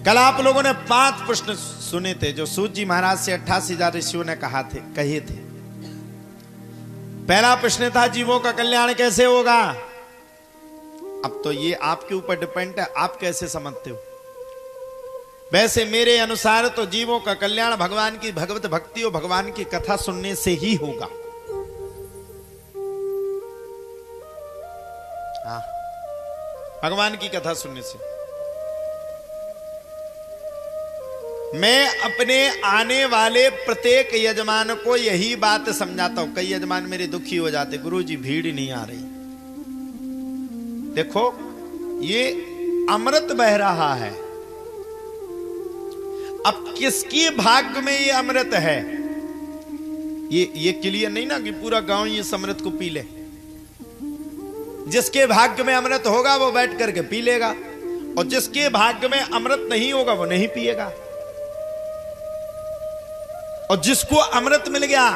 कल आप लोगों ने 5 प्रश्न सुने थे जो सूत जी महाराज से 88,000 ऋषियों ने कहे थे। पहला प्रश्न था जीवों का कल्याण कैसे होगा। अब तो ये आपके ऊपर डिपेंड है, आप कैसे समझते हो। वैसे मेरे अनुसार तो जीवों का कल्याण भगवान की भगवत भक्ति और भगवान की कथा सुनने से ही होगा। हाँ, भगवान की कथा सुनने से। मैं अपने आने वाले प्रत्येक यजमान को यही बात समझाता हूं। कई यजमान मेरे दुखी हो जाते, गुरुजी भीड़ नहीं आ रही। देखो ये अमृत बह रहा है, अब किसके भाग्य में ये अमृत है, ये क्लियर नहीं ना कि पूरा गांव ये अमृत को पी ले। जिसके भाग्य में अमृत होगा वो बैठ करके पी लेगा, और जिसके भाग्य में अमृत नहीं होगा वो नहीं पिएगा। और जिसको अमृत मिल गया,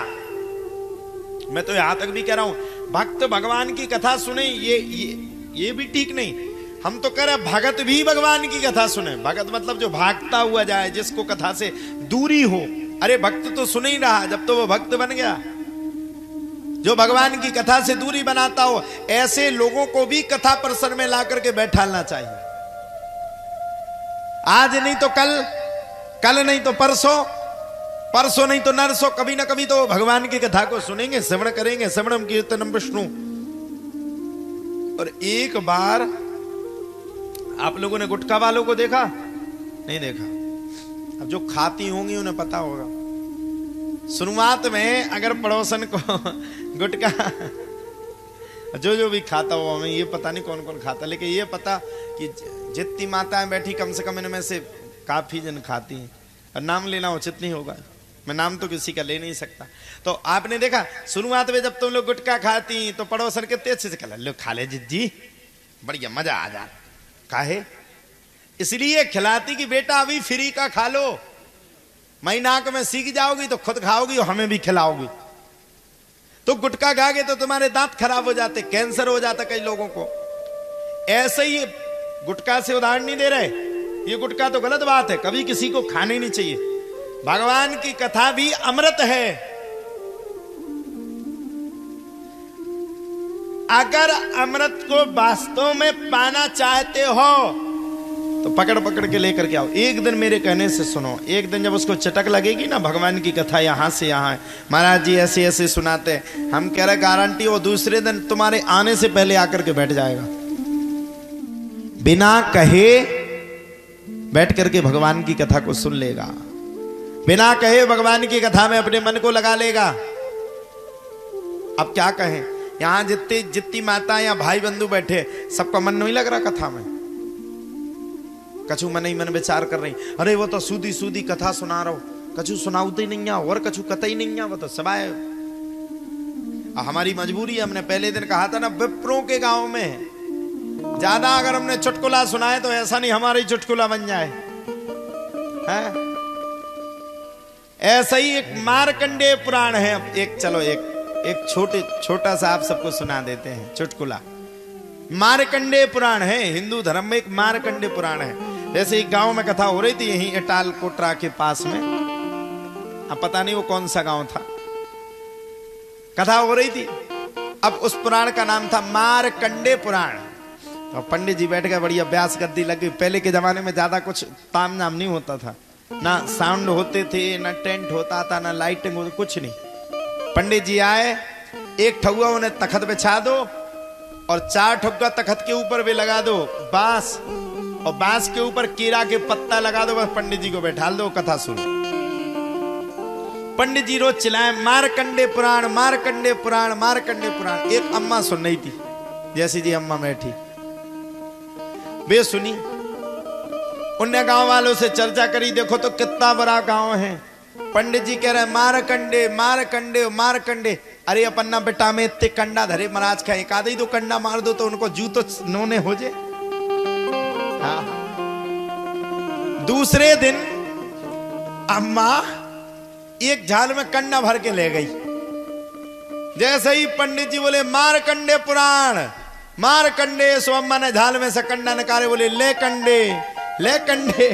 मैं तो यहां तक भी कह रहा हूं भक्त भगवान की कथा सुने, ये भी ठीक नहीं। हम तो कह रहे भगत भी भगवान की कथा सुने। भगत मतलब जो भागता हुआ जाए, जिसको कथा से दूरी हो। अरे भक्त तो सुन ही रहा जब तो वो भक्त बन गया। जो भगवान की कथा से दूरी बनाता हो, ऐसे लोगों को भी कथा परिसर में ला करके बैठाना चाहिए। आज नहीं तो कल नहीं तो परसों नहीं तो नरसों, कभी ना कभी तो भगवान की कथा को सुनेंगे, श्रवण करेंगे। श्रवणम कीर्तनम विष्णु। और एक बार आप लोगों ने गुटखा वालों को देखा? नहीं देखा। अब जो खाती होंगी उन्हें पता होगा। शुरुआत में अगर पड़ोसन को गुटखा, जो भी खाता हो, हमें ये पता नहीं कौन कौन खाता, लेकिन ये पता कि जितनी माताएं बैठी कम से कम इनमें से काफी जन खाती हैं। और नाम लेना उचित नहीं होगा, मैं नाम तो किसी का ले नहीं सकता। तो आपने देखा शुरुआत में जब तुम लोग गुटखा खाती तो पड़ोसन कितने अच्छे से लो खा ले जी, बढ़िया मजा आ जा। काहे? इसलिए खिलाती कि बेटा अभी फ्री का खा लो, महीना में सीख जाओगी तो खुद खाओगी और हमें भी खिलाओगी। तो गुटखा खा के तो तुम्हारे दांत खराब हो जाते, कैंसर हो जाता कई लोगों को। ऐसे ही गुटखा से उदाहरण नहीं दे रहे, ये गुटखा तो गलत बात है, कभी किसी को खाने नहीं चाहिए। भगवान की कथा भी अमृत है। अगर अमृत को वास्तव में पाना चाहते हो तो पकड़ के लेकर के आओ। एक दिन मेरे कहने से सुनो, एक दिन जब उसको चटक लगेगी ना भगवान की कथा यहां से यहां है, महाराज जी ऐसे ऐसे सुनाते हैं, हम कह रहे गारंटी हो दूसरे दिन तुम्हारे आने से पहले आकर के बैठ जाएगा। बिना कहे बैठ करके भगवान की कथा को सुन लेगा, बिना कहे भगवान की कथा में अपने मन को लगा लेगा। अब क्या कहें, यहां जितनी माता या भाई बंधु बैठे, सबका मन नहीं लग रहा कथा में। कछु मन ही मन विचार कर रही, अरे वो तो सूदी सूदी कथा सुना रहा हो, कछु सुनाऊते ही नहीं है और कछु कथा ही नहीं है, वो तो सवाए। हमारी मजबूरी है, हमने पहले दिन कहा था ना, विप्रों के गांव में ज्यादा अगर हमने चुटकुला सुनाए तो ऐसा नहीं हमारी चुटकुला बन जाए, है? ऐसा ही एक मार्कंडेय पुराण है। एक चलो एक छोटा सा आप सबको सुना देते हैं चुटकुला। मार्कंडेय पुराण है, हिंदू धर्म में एक मार्कंडेय पुराण है। जैसे एक गांव में कथा हो रही थी यहीं इटाल कोटरा के पास में, अब पता नहीं वो कौन सा गांव था, कथा हो रही थी। अब उस पुराण का नाम था मार्कंडेय पुराण। तो पंडित जी बैठ गए, बड़ी अभ्यास गद्दी लगी। पहले के जमाने में ज्यादा कुछ ताम नाम नहीं होता था, ना साउंड होते थे, ना टेंट होता था, ना लाइटिंग होती, कुछ नहीं। पंडित जी आए, एक ठगुआ उन्हें तखत बिछा दो और 4 ठगुआ तखत के ऊपर भी लगा दो बांस, और बांस के ऊपर कीड़ा के पत्ता लगा दो, बस पंडित जी को बैठा दो, कथा सुनो। पंडित जी रोज चिल्लाए मार्कंडेय पुराण, मार्कंडेय पुराण, मार्कंडेय पुराण। एक अम्मा सुन रही थी, जैसी जी अम्मा बैठी, वे सुनी। उनने गांव वालों से चर्चा करी, देखो तो कितना बड़ा गांव है। पंडित जी कह रहे मारकंडे मारकंडे मारकंडे। अरे अपन्ना बेटा में इतने कंडा धरे महाराज का, एक आधे ही 2 कंडा मार दो तो उनको जू तो नोने हो जाए। हाँ। दूसरे दिन अम्मा एक झाल में कंडा भर के ले गई। जैसे ही पंडित जी बोले मारकंडे पुराण, मारकंडे, सो अम्मा ने झाल में से कंडा निकाले, बोले ले कंडे ले कंडे।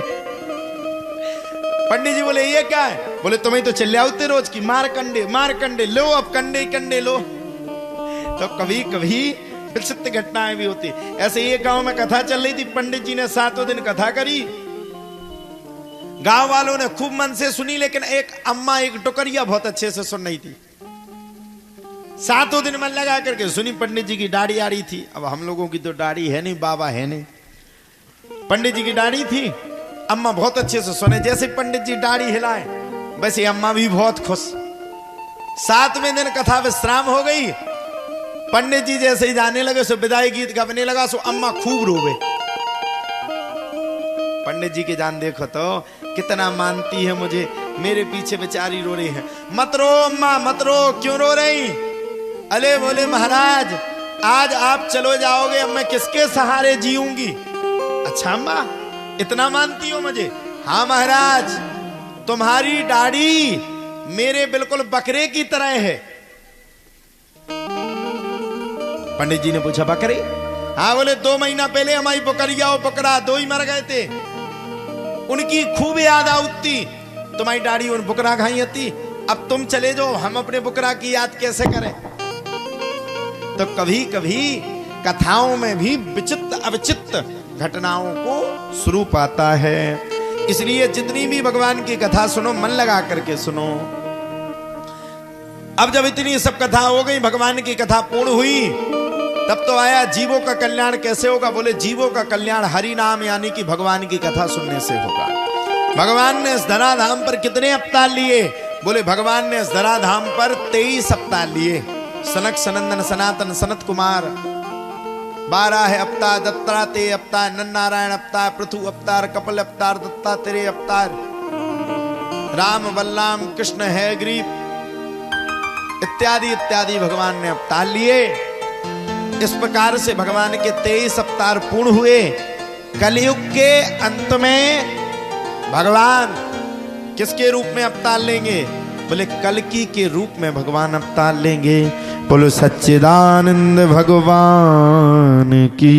पंडित जी बोले ये क्या है? बोले तुम्हें तो चले आते रोज की, मार कंडे लो, अब कंडे कंडे लो। तो कभी कभी विचित्र घटनाएं भी होती। ऐसे ये गांव में कथा चल रही थी, पंडित जी ने 7वें दिन कथा करी, गांव वालों ने खूब मन से सुनी, लेकिन एक अम्मा एक टोकरिया बहुत अच्छे से सुन रही थी। 7वें दिन मन लगा करके सुनी। पंडित जी की दाढ़ी आ रही थी। अब हम लोगों की तो दाढ़ी है नहीं, बाबा है नहीं, पंडित जी की दाढ़ी थी। अम्मा बहुत अच्छे से सुने, जैसे पंडित जी दाढ़ी हिलाए वैसे अम्मा भी बहुत खुश। 7वें दिन कथा विश्राम हो गई। पंडित जी जैसे ही जाने लगे सो विदाई गीत गाने लगा, सो अम्मा खूब रोवे। पंडित जी की जान देखो तो कितना मानती है मुझे, मेरे पीछे बेचारी रो रही है। मत रो अम्मा मत रो, क्यों रो रही? अरे बोले महाराज आज आप चलो जाओगे, अब मैं किसके सहारे जीऊंगी? अच्छा अम्मा इतना मानती हो मुझे? हाँ महाराज, तुम्हारी दाढ़ी मेरे बिल्कुल बकरे की तरह है। पंडित जी ने पूछा बकरे? हाँ। बोले 2 महीना पहले हमारी बकरिया और बकरा 2 ही मर गए थे, उनकी खूब याद आती, तुम्हारी दाढ़ी उन बकरा खाई आती। अब तुम चले जाओ, हम अपने बकरा की याद कैसे करें? तो कभी कभी कथाओं में भी विचित्र अविचित्र घटनाओं को स्वरूप आता है। इसलिए जितनी भी भगवान की कथा सुनो, मन लगा करके सुनो। अब जब इतनी सब कथा हो गई, भगवान की कथा पूर्ण हुई, तब तो आया जीवों का कल्याण कैसे होगा? बोले जीवों का कल्याण हरि नाम यानी कि भगवान की कथा सुनने से होगा। भगवान ने इस धराधाम पर कितने अवतार लिए? बोले भगवान ने इस धराधाम पर 23 अवतार लिए। सनक सनंदन सनातन सनत कुमार 12 अवतार, दत्तात्रेय अवतार, नरनारायण अवतार, पृथु अवतार, कपिल अवतार, दत्तात्रेय अवतार, राम बलराम कृष्ण है ग्रीव इत्यादि इत्यादि भगवान ने अवतार लिए। इस प्रकार से भगवान के 23 अवतार पूर्ण हुए। कलयुग के अंत में भगवान किसके रूप में अवतार लेंगे? बोले कल्कि के रूप में भगवान अवतार लेंगे। बोलो सच्चिदानंद भगवान की।